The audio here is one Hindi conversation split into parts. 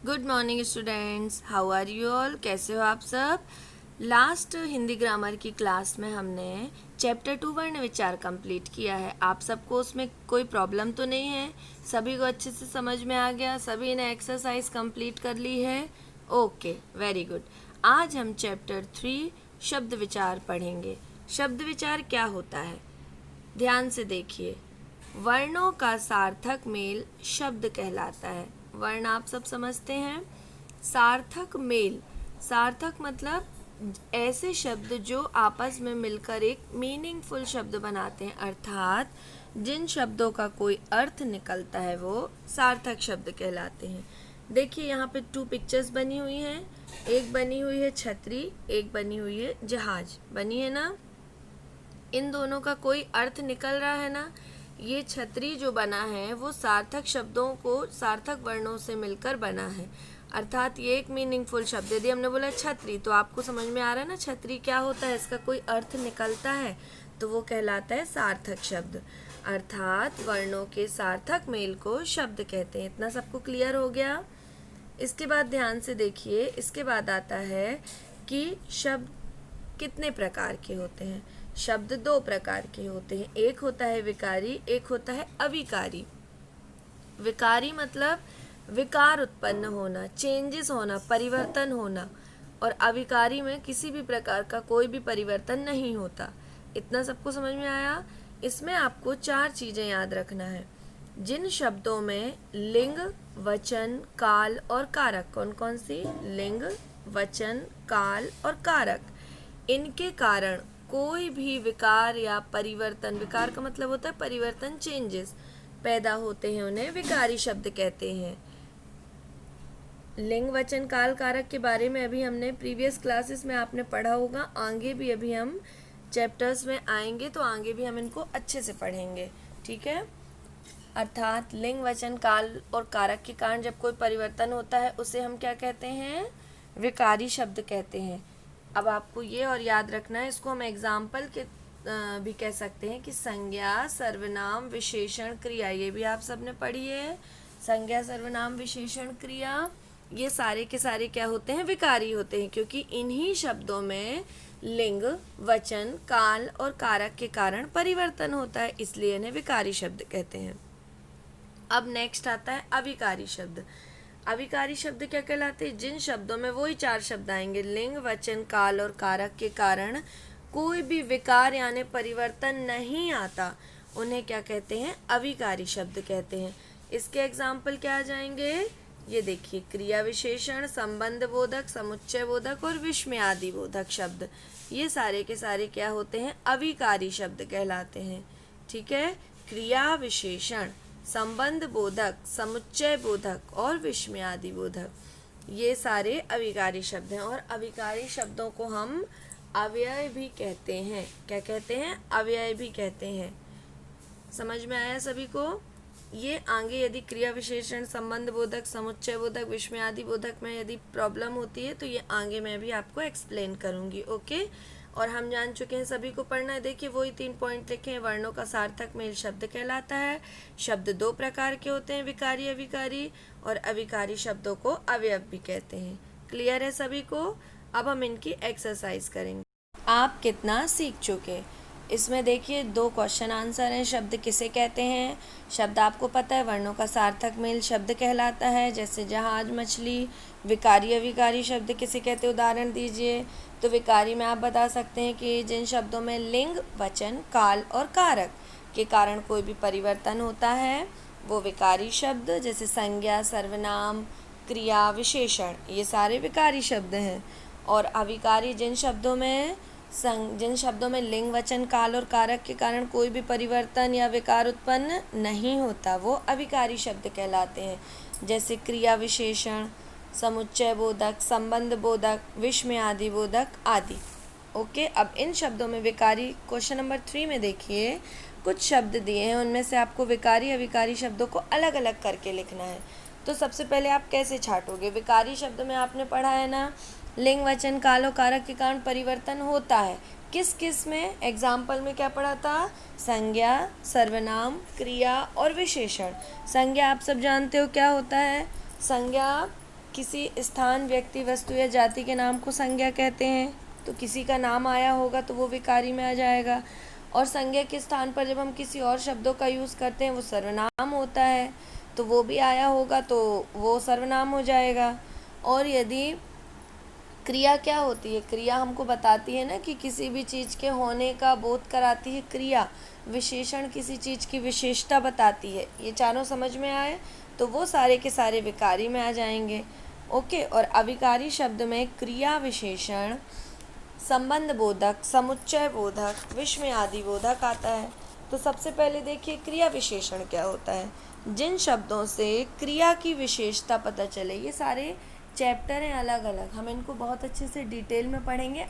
Good morning students, how are you all? कैसे हो आप सब? लास्ट हिंदी ग्रामर की क्लास में हमने चैप्टर 2 वर्ण विचार कंप्लीट किया है। आप सबको उसमें कोई प्रॉब्लम तो नहीं है? सभी को अच्छे से समझ में आ गया? सभी ने एक्सरसाइज कंप्लीट कर ली है? Okay, very good. आज हम चैप्टर 3 शब्द विचार पढ़ेंगे। शब्द विचार क्या होता है? ध्यान से देखिए। वर्णों का सार्थक मेल शब्द कहलाता है। वर्ण आप सब समझते हैं। सार्थक मेल, सार्थक मतलब ऐसे शब्द जो आपस में मिलकर एक मीनिंगफुल शब्द बनाते हैं, अर्थात जिन शब्दों का कोई अर्थ निकलता है वो सार्थक शब्द कहलाते हैं। देखिए यहाँ पे 2 पिक्चर्स बनी हुई हैं। एक बनी हुई है छतरी, एक बनी हुई है जहाज। बनी है ना? इन दोनों का कोई अर्थ निकल रहा है ना? ये छतरी जो बना है वो सार्थक शब्दों को सार्थक वर्णों से मिलकर बना है, अर्थात ये एक मीनिंगफुल शब्द। यदि हमने बोला छतरी तो आपको समझ में आ रहा है ना छतरी क्या होता है, इसका कोई अर्थ निकलता है तो वो कहलाता है सार्थक शब्द, अर्थात वर्णों के सार्थक मेल को शब्द कहते हैं। इतना सबको क्लियर हो गया? इसके बाद ध्यान से देखिए, इसके बाद आता है कि शब्द कितने प्रकार के होते हैं। शब्द 2 प्रकार के होते हैं, एक होता है विकारी, एक होता है अविकारी। विकारी मतलब विकार उत्पन्न होना, चेंजेस होना, परिवर्तन होना, और अविकारी में किसी भी प्रकार का कोई भी परिवर्तन नहीं होता। इतना सबको समझ में आया? इसमें आपको 4 चीज़ें याद रखना है। जिन शब्दों में लिंग, वचन, काल और कारक, कौन कौन सी? लिंग, वचन, काल और कारक, इनके कारण कोई भी विकार या परिवर्तन, विकार का मतलब होता है परिवर्तन, चेंजेस पैदा होते हैं, उन्हें विकारी शब्द कहते हैं। लिंग, वचन, काल, कारक के बारे में अभी हमने प्रीवियस क्लासेस में आपने पढ़ा होगा। आगे भी अभी हम चैप्टर्स में आएंगे तो आगे भी हम इनको अच्छे से पढ़ेंगे, ठीक है? अर्थात लिंग, वचन, काल और कारक के कारण जब कोई परिवर्तन होता है उसे हम क्या कहते हैं? विकारी शब्द कहते हैं। अब आपको ये और याद रखना है, इसको हम एग्जाम्पल के भी कह सकते हैं कि संज्ञा, सर्वनाम, विशेषण, क्रिया, ये भी आप सबने पढ़ी है। संज्ञा, सर्वनाम, विशेषण, क्रिया, ये सारे के सारे क्या होते हैं? विकारी होते हैं, क्योंकि इन्हीं शब्दों में लिंग, वचन, काल और कारक के कारण परिवर्तन होता है, इसलिए इन्हें विकारी शब्द कहते हैं। अब नेक्स्ट आता है अविकारी शब्द। अविकारी शब्द क्या कहलाते हैं? जिन शब्दों में वही 4 शब्द आएंगे, लिंग, वचन, काल और कारक के कारण कोई भी विकार यानी परिवर्तन नहीं आता, उन्हें क्या कहते हैं? अविकारी शब्द कहते हैं। इसके एग्जाम्पल क्या आ जाएंगे? ये देखिए, क्रिया विशेषण, संबंध बोधक, समुच्चय बोधक और विस्मय आदि बोधक शब्द, ये सारे के सारे क्या होते हैं? अविकारी शब्द कहलाते हैं, ठीक है? क्रिया विशेषण, संबंध बोधक, समुच्चय बोधक और विस्मय आदि बोधक, ये सारे अविकारी शब्द हैं। और अविकारी शब्दों को हम अव्यय भी कहते हैं। क्या कहते हैं? अव्यय भी कहते हैं। समझ में आया सभी को? ये आगे यदि क्रिया विशेषण, संबंध बोधक, समुच्चय बोधक, विस्मय आदि बोधक में यदि प्रॉब्लम होती है तो ये आगे मैं भी आपको एक्सप्लेन करूँगी, ओके? और हम जान चुके हैं, सभी को पढ़ना है। देखिए वही 3 पॉइंट लिखे हैं। वर्णों का सार्थक मेल शब्द कहलाता है। शब्द 2 प्रकार के होते हैं, विकारी, अविकारी, और अविकारी शब्दों को अवयव भी कहते हैं। क्लियर है सभी को? अब हम इनकी एक्सरसाइज करेंगे। आप कितना सीख चुके? इसमें देखिए 2 क्वेश्चन आंसर हैं। शब्द किसे कहते हैं? शब्द आपको पता है, वर्णों का सार्थक मेल शब्द कहलाता है, जैसे जहाज, मछली। विकारी, अविकारी शब्द किसे कहते हैं? उदाहरण दीजिए। तो विकारी में आप बता सकते हैं कि जिन शब्दों में लिंग, वचन, काल और कारक के कारण कोई भी परिवर्तन होता है वो विकारी शब्द, जैसे संज्ञा, सर्वनाम, क्रिया, विशेषण, ये सारे विकारी शब्द हैं। और अविकारी जिन शब्दों में लिंग, वचन, काल और कारक के कारण कोई भी परिवर्तन या विकार उत्पन्न नहीं होता, वो अविकारी शब्द कहलाते हैं, जैसे क्रिया विशेषण, समुच्चय बोधक, संबंध बोधक, विस्मय आदि बोधक आदि, ओके? अब इन शब्दों में विकारी, क्वेश्चन नंबर 3 में देखिए कुछ शब्द दिए हैं, उनमें से आपको विकारी, अविकारी शब्दों को अलग अलग करके लिखना है। तो सबसे पहले आप कैसे छांटोगे? विकारी शब्द में आपने पढ़ा है ना, लिंग, वचन, काल और कारक के कारण परिवर्तन होता है। किस किस में? एग्जाम्पल में क्या पढ़ा था? संज्ञा, सर्वनाम, क्रिया और विशेषण। संज्ञा आप सब जानते हो क्या होता है? संज्ञा किसी स्थान, व्यक्ति, वस्तु या जाति के नाम को संज्ञा कहते हैं, तो किसी का नाम आया होगा तो वो विकारी में आ जाएगा। और संज्ञा के स्थान पर जब हम किसी और शब्दों का यूज़ करते हैं वो सर्वनाम होता है, तो वो भी आया होगा तो वो सर्वनाम हो जाएगा। और यदि क्रिया क्या होती है, क्रिया हमको बताती है ना कि किसी भी चीज़ के होने का बोध कराती है क्रिया। विशेषण किसी चीज़ की विशेषता बताती है। ये चारों समझ में आए तो वो सारे के सारे विकारी में आ जाएंगे। ओके। और अविकारी शब्द में क्रिया विशेषण, संबंध बोधक, समुच्चय बोधक, विस्मय आदि बोधक आता है। तो सबसे पहले देखिए क्रिया विशेषण क्या होता है। जिन शब्दों से क्रिया की विशेषता पता चले, ये सारे चैप्टर हैं अलग अलग, हम इनको बहुत अच्छे से डिटेल में पढ़ेंगे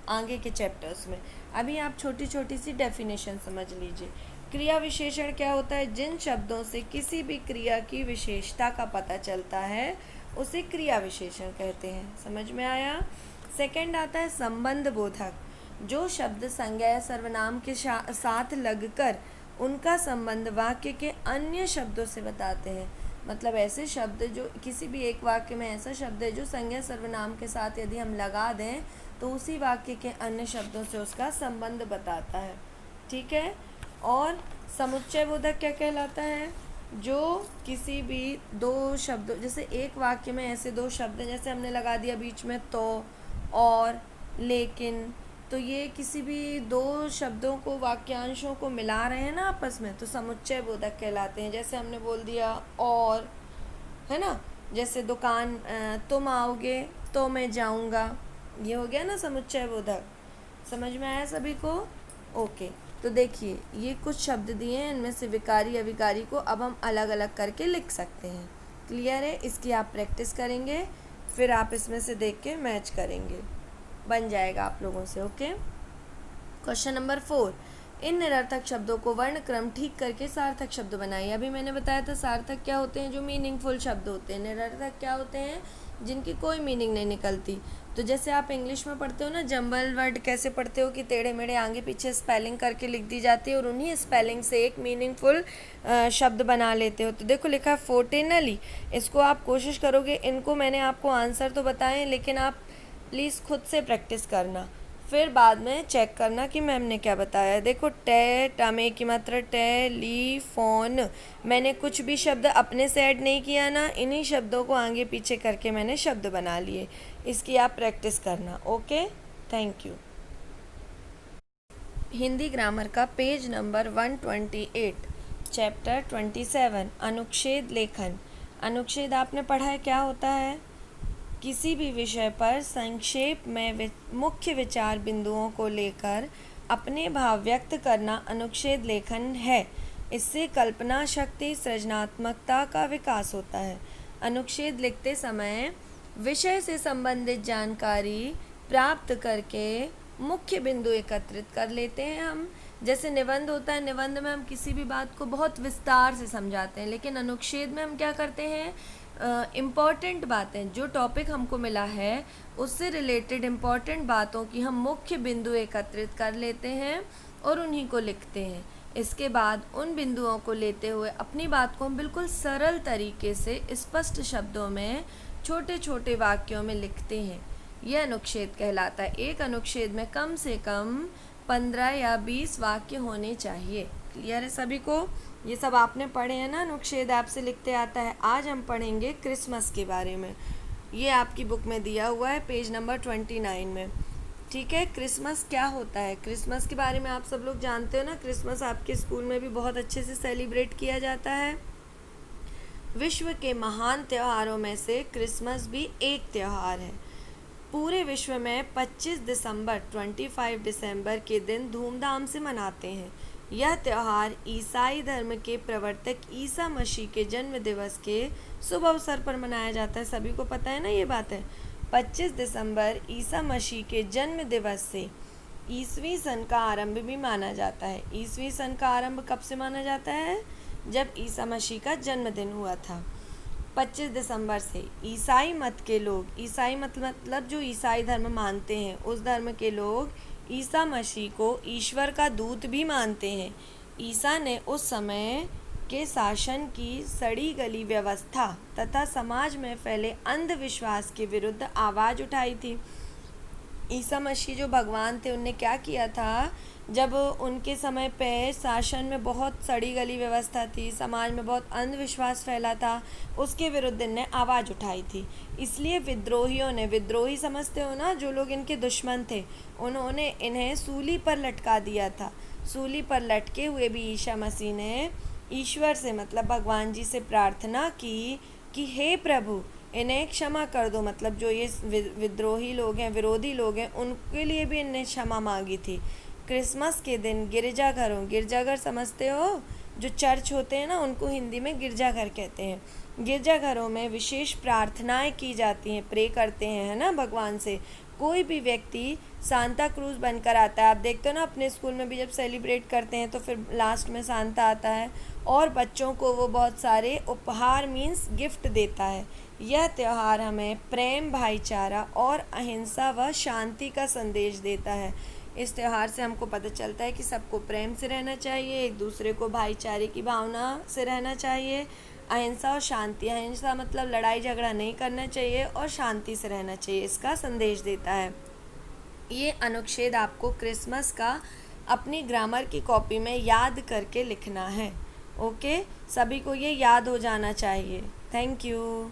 आगे के चैप्टर्स में। अभी आप छोटी छोटी सी डेफिनेशन समझ लीजिए। क्रिया विशेषण क्या होता है, जिन शब्दों से किसी भी क्रिया की विशेषता का पता चलता है उसे क्रिया विशेषण कहते हैं। समझ में आया। सेकंड आता है संबंध बोधक, जो शब्द संज्ञा या सर्वनाम के साथ लगकर उनका संबंध वाक्य के अन्य शब्दों से बताते हैं। मतलब ऐसे शब्द जो किसी भी एक वाक्य में ऐसा शब्द है जो संज्ञा सर्वनाम के साथ यदि हम लगा दें तो उसी वाक्य के अन्य शब्दों से उसका संबंध बताता है। ठीक है। और समुच्चय बोधक क्या कहलाता है, जो किसी भी दो शब्दों, जैसे एक वाक्य में ऐसे दो शब्द हैं, जैसे हमने लगा दिया बीच में तो और, लेकिन, तो ये किसी भी दो शब्दों को, वाक्यांशों को मिला रहे हैं ना आपस में, तो समुच्चय बोधक कहलाते हैं। जैसे हमने बोल दिया और, है ना, जैसे दुकान, तुम आओगे तो मैं जाऊंगा, ये हो गया ना समुच्चय बोधक। समझ में आया सभी को। ओके। तो देखिए ये कुछ शब्द दिए हैं, इनमें से विकारी अविकारी को अब हम अलग अलग करके लिख सकते हैं। क्लियर है। इसकी आप प्रैक्टिस करेंगे, फिर आप इसमें से देख के मैच करेंगे, बन जाएगा आप लोगों से। ओके। क्वेश्चन नंबर 4, इन निरर्थक शब्दों को वर्ण क्रम ठीक करके सार्थक शब्द बनाइए। अभी मैंने बताया था सार्थक क्या होते हैं, जो मीनिंगफुल शब्द होते हैं। निरर्थक क्या होते हैं, जिनकी कोई मीनिंग नहीं निकलती। तो जैसे आप इंग्लिश में पढ़ते हो ना, जंबल वर्ड कैसे पढ़ते हो कि टेढ़े मेढ़े आगे पीछे स्पेलिंग करके लिख दी जाती है और उन्हीं स्पेलिंग से एक मीनिंगफुल शब्द बना लेते हो। तो देखो लिखा है फोर्टेनली, इसको आप कोशिश करोगे, इनको मैंने आपको आंसर तो बताएं लेकिन आप प्लीज़ खुद से प्रैक्टिस करना, फिर बाद में चेक करना कि मैम ने क्या बताया। देखो टामे की मात्रा टेलीफोन, मैंने कुछ भी शब्द अपने से ऐड नहीं किया ना, इन्हीं शब्दों को आगे पीछे करके मैंने शब्द बना लिए। इसकी आप प्रैक्टिस करना। Okay, thank you. Hindi grammar का पेज नंबर 128, चैप्टर 27, अनुच्छेद लेखन। अनुच्छेद आपने पढ़ा है, क्या होता है, किसी भी विषय पर संक्षेप में मुख्य विचार बिंदुओं को लेकर अपने भाव व्यक्त करना अनुच्छेद लेखन है। इससे कल्पना शक्ति, सृजनात्मकता का विकास होता है। अनुच्छेद लिखते समय विषय से संबंधित जानकारी प्राप्त करके मुख्य बिंदु एकत्रित कर लेते हैं हम। जैसे निबंध होता है, निबंध में हम किसी भी बात को बहुत विस्तार से समझाते हैं, लेकिन अनुच्छेद में हम क्या करते हैं, इम्पॉर्टेंट बातें, जो टॉपिक हमको मिला है उससे रिलेटेड इम्पॉर्टेंट बातों की हम मुख्य बिंदु एकत्रित कर लेते हैं और उन्हीं को लिखते हैं। इसके बाद उन बिंदुओं को लेते हुए अपनी बात को हम बिल्कुल सरल तरीके से स्पष्ट शब्दों में छोटे छोटे वाक्यों में लिखते हैं। यह अनुच्छेद कहलाता है। एक अनुच्छेद में कम से कम 15 या 20 वाक्य होने चाहिए। क्लियर है सभी को। ये सब आपने पढ़े हैं ना, अनुच्छेद आपसे लिखते आता है। आज हम पढ़ेंगे क्रिसमस के बारे में। ये आपकी बुक में दिया हुआ है पेज नंबर 29 में। ठीक है, क्रिसमस क्या होता है, क्रिसमस के बारे में आप सब लोग जानते हो ना। क्रिसमस आपके स्कूल में भी बहुत अच्छे से सेलिब्रेट किया जाता है। विश्व के महान त्योहारों में से क्रिसमस भी एक त्यौहार है। पूरे विश्व में 25 दिसंबर के दिन धूमधाम से मनाते हैं। यह त्यौहार ईसाई धर्म के प्रवर्तक ईसा मसीह के जन्म दिवस के शुभ अवसर पर मनाया जाता है। सभी को पता है ना ये बात है। 25 दिसंबर ईसा मसीह के जन्म दिवस से ईसवी सन का आरंभ भी माना जाता है। ईसवी सन का आरंभ कब से माना जाता है, जब ईसा मसीह का जन्मदिन हुआ था। 25 दिसंबर से ईसाई मत के लोग, ईसाई मतलब जो ईसाई धर्म मानते हैं, उस धर्म के लोग ईसा मसीह को ईश्वर का दूत भी मानते हैं। ईसा ने उस समय के शासन की सड़ी गली व्यवस्था तथा समाज में फैले अंधविश्वास के विरुद्ध आवाज़ उठाई थी। ईसा मसीह जो भगवान थे उनने क्या किया था, जब उनके समय पे शासन में बहुत सड़ी गली व्यवस्था थी, समाज में बहुत अंधविश्वास फैला था, उसके विरुद्ध इनने आवाज़ उठाई थी। इसलिए विद्रोहियों ने, विद्रोही समझते हो ना, जो लोग इनके दुश्मन थे, उन्होंने इन्हें सूली पर लटका दिया था। सूली पर लटके हुए भी ईसा मसीह ने ईश्वर से, मतलब भगवान जी से प्रार्थना की कि हे प्रभु, इन्हें क्षमा कर दो। मतलब जो ये विद्रोही लोग हैं, विरोधी लोग हैं, उनके लिए भी इन्हें क्षमा मांगी थी। क्रिसमस के दिन गिरजाघरों, गिरजाघर समझते हो, जो चर्च होते हैं ना, उनको हिंदी में गिरजाघर कहते हैं। गिरजाघरों में विशेष प्रार्थनाएं की जाती हैं, प्रे करते हैं, है ना, भगवान से। कोई भी व्यक्ति सांता क्रूज बनकर आता है, आप देखते हो ना अपने स्कूल में भी जब सेलिब्रेट करते हैं तो फिर लास्ट में सांता आता है और बच्चों को वो बहुत सारे उपहार मीन्स गिफ्ट देता है। यह त्यौहार हमें प्रेम, भाईचारा और अहिंसा व शांति का संदेश देता है। इस त्यौहार से हमको पता चलता है कि सबको प्रेम से रहना चाहिए, एक दूसरे को भाईचारे की भावना से रहना चाहिए, अहिंसा और शांति। अहिंसा मतलब लड़ाई झगड़ा नहीं करना चाहिए और शांति से रहना चाहिए, इसका संदेश देता है। ये अनुच्छेद आपको क्रिसमस का अपनी ग्रामर की कॉपी में याद करके लिखना है। ओके, सभी को ये याद हो जाना चाहिए। Thank you.